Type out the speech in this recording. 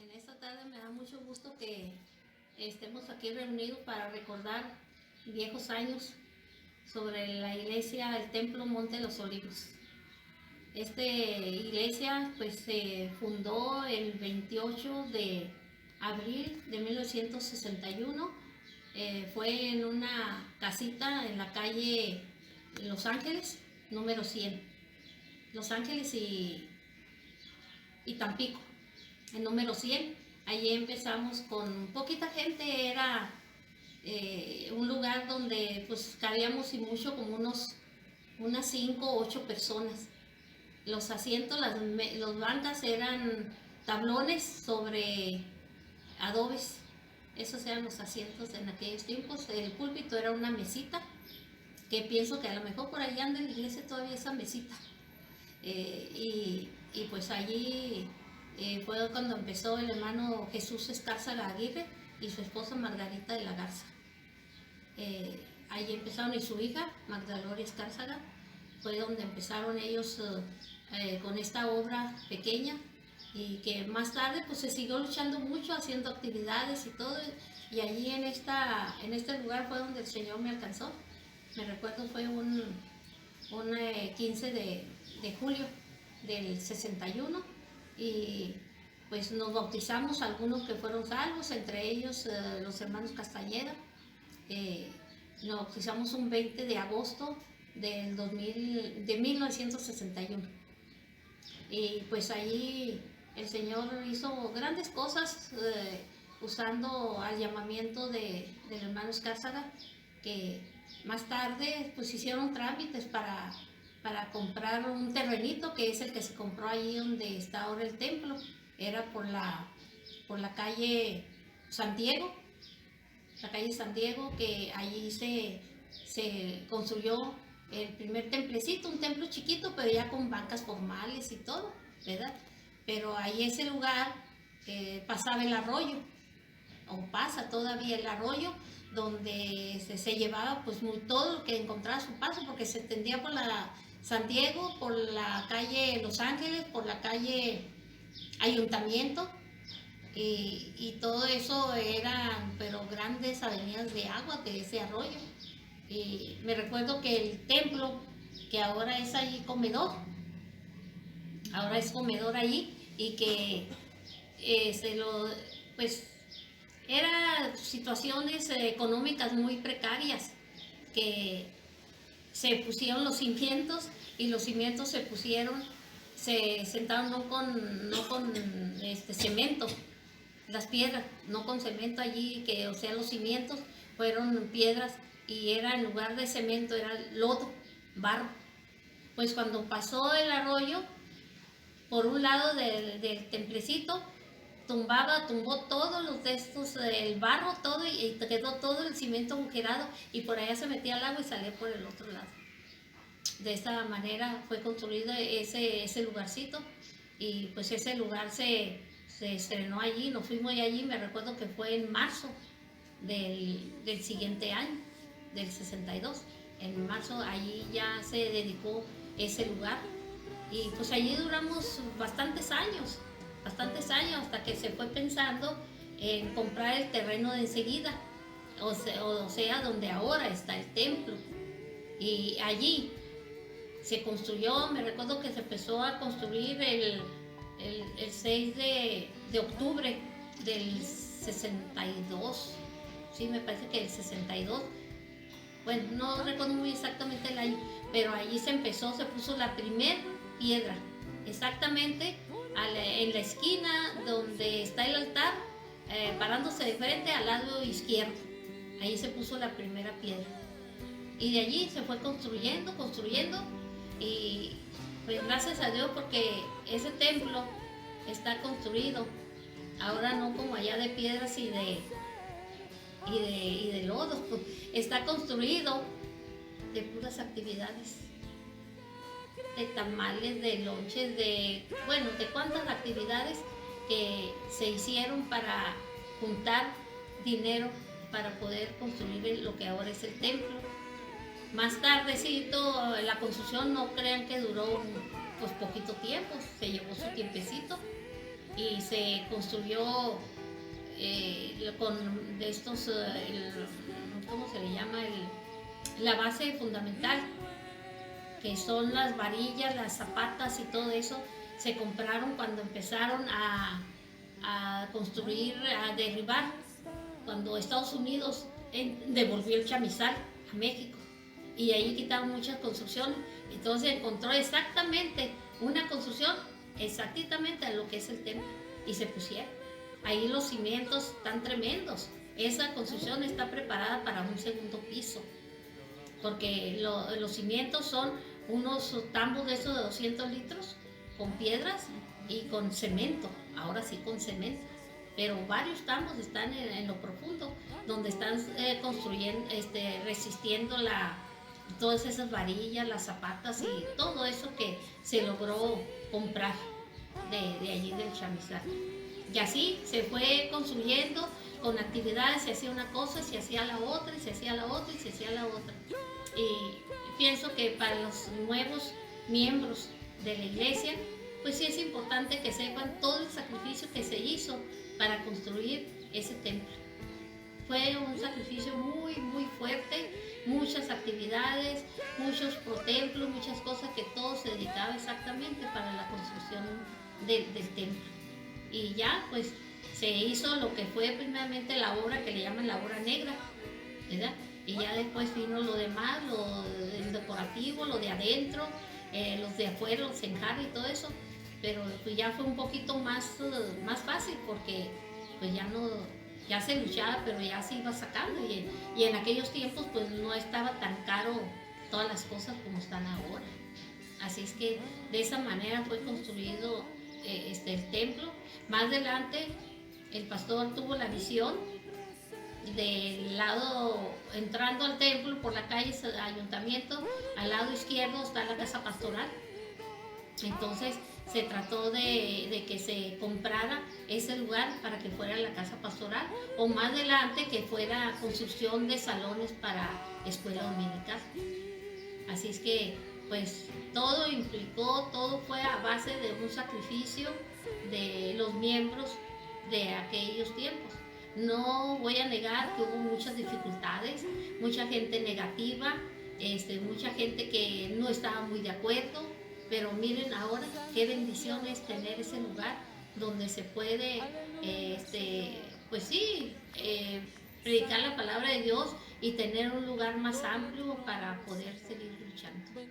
En esta tarde me da mucho gusto que estemos aquí reunidos para recordar viejos años sobre la iglesia, el templo Monte de los Olivos. Esta iglesia pues se fundó el 28 de abril de 1961. Fue en una casita en la calle Los Ángeles, número 100. Los Ángeles y Tampico, el número 100. Allí empezamos con poquita gente, era un lugar donde pues cabíamos y mucho como unas 5 o 8 personas. Los asientos, las bancas eran tablones sobre adobes. Esos eran los asientos en aquellos tiempos. El púlpito era una mesita, que pienso que a lo mejor por allá anda en la iglesia todavía esa mesita. Y pues allí fue cuando empezó el hermano Jesús Escárzaga Aguirre y su esposa Margarita de la Garza. Allí empezaron, y su hija Magdalena Escárzaga, fue donde empezaron ellos con esta obra pequeña, y que más tarde pues se siguió luchando mucho, haciendo actividades y todo, y allí en este lugar fue donde el Señor me alcanzó. Me recuerdo, fue un 15 de julio del 61, y pues nos bautizamos algunos que fueron salvos, entre ellos los hermanos Castañeda. Nos bautizamos un 20 de agosto de 1961. Y pues ahí el Señor hizo grandes cosas usando al llamamiento del hermano Escárzaga, que más tarde pues hicieron trámites para comprar un terrenito, que es el que se compró ahí donde está ahora el templo. Era por la calle San Diego, que allí se construyó el primer templecito, un templo chiquito, pero ya con bancas formales y todo, ¿verdad? Pero ahí ese lugar pasaba el arroyo, o pasa todavía el arroyo, donde se llevaba pues todo lo que encontraba a su paso, porque se extendía por la San Diego, por la calle Los Ángeles, por la calle Ayuntamiento, y todo eso eran pero grandes avenidas de agua de ese arroyo. Y me recuerdo que el templo, que ahora es allí comedor, ahora es comedor allí, y que pues eran situaciones económicas muy precarias, que se pusieron los cimientos, y los cimientos se sentaron no con cemento, las piedras, no con cemento allí, o sea, los cimientos fueron piedras, y era, en lugar de cemento, era lodo, barro. Pues cuando pasó el arroyo, por un lado del templecito, tumbó todos los de estos, el barro, todo, y quedó todo el cimiento agujerado, y por allá se metía el agua y salía por el otro lado. De esta manera fue construido ese lugarcito, y pues ese lugar se estrenó allí. Nos fuimos allí, me recuerdo que fue en marzo del siguiente año, del 62. En marzo allí ya se dedicó ese lugar, y pues allí duramos bastantes años, hasta que se fue pensando en comprar el terreno de enseguida, o sea, donde ahora está el templo. Y allí se construyó, me recuerdo que se empezó a construir el 6 de octubre del 62, sí, me parece que el 62. Bueno, no recuerdo muy exactamente el año, pero allí se puso la primera piedra, exactamente en la esquina donde está el altar, parándose de frente al lado izquierdo. Ahí se puso la primera piedra, y de allí se fue construyendo, y pues gracias a Dios, porque ese templo está construido ahora no como allá de piedras y de lodo, está construido de puras actividades, de tamales, de lonches, de cuántas actividades que se hicieron para juntar dinero para poder construir lo que ahora es el templo. Más tardecito, la construcción, no crean que duró pues poquito tiempo, se llevó su tiempecito, y se construyó con de estos, ¿cómo se le llama? La base fundamental, que son las varillas, las zapatas y todo eso, se compraron cuando empezaron a construir, a derribar, cuando Estados Unidos devolvió el chamizal a México. Y ahí quitaron muchas construcciones. Entonces encontró exactamente una construcción, exactamente a lo que es el templo. Y se pusieron. Ahí los cimientos están tremendos. Esa construcción está preparada para un segundo piso. Porque los cimientos son unos tambos de esos de 200 litros con piedras y con cemento. Ahora sí con cemento. Pero varios tambos están en lo profundo, donde están construyendo, resistiendo todas esas varillas, las zapatas y todo eso que se logró comprar de allí del chamizal. Y así se fue construyendo con actividades, se hacía una cosa, se hacía la otra, y se hacía la otra, y se hacía la otra. Y pienso que para los nuevos miembros de la iglesia, pues sí es importante que sepan todo el sacrificio que se hizo para construir ese templo. Fue un sacrificio muy, muy fuerte, muchas actividades, muchos protemplos, muchas cosas que todo se dedicaba exactamente para la construcción del templo. Y ya pues se hizo lo que fue primeramente la obra que le llaman la obra negra, ¿verdad? Y ya después vino lo demás, el decorativo, lo de adentro, los de afuera, los enjarres y todo eso. Pero pues ya fue un poquito más fácil porque pues ya se luchaba, pero ya se iba sacando y en aquellos tiempos pues no estaba tan caro todas las cosas como están ahora. Así es que de esa manera fue construido el templo. Más adelante el pastor tuvo la visión del lado, entrando al templo por la calle Ayuntamiento, al lado izquierdo está la casa pastoral. Entonces se trató de que se comprara ese lugar para que fuera la casa pastoral, o más adelante que fuera construcción de salones para escuela dominical. Así es que pues todo implicó, todo fue a base de un sacrificio de los miembros de aquellos tiempos. No voy a negar que hubo muchas dificultades, mucha gente negativa, mucha gente que no estaba muy de acuerdo, pero miren ahora qué bendición es tener ese lugar donde se puede, pues sí, predicar la palabra de Dios y tener un lugar más amplio para poder seguir luchando.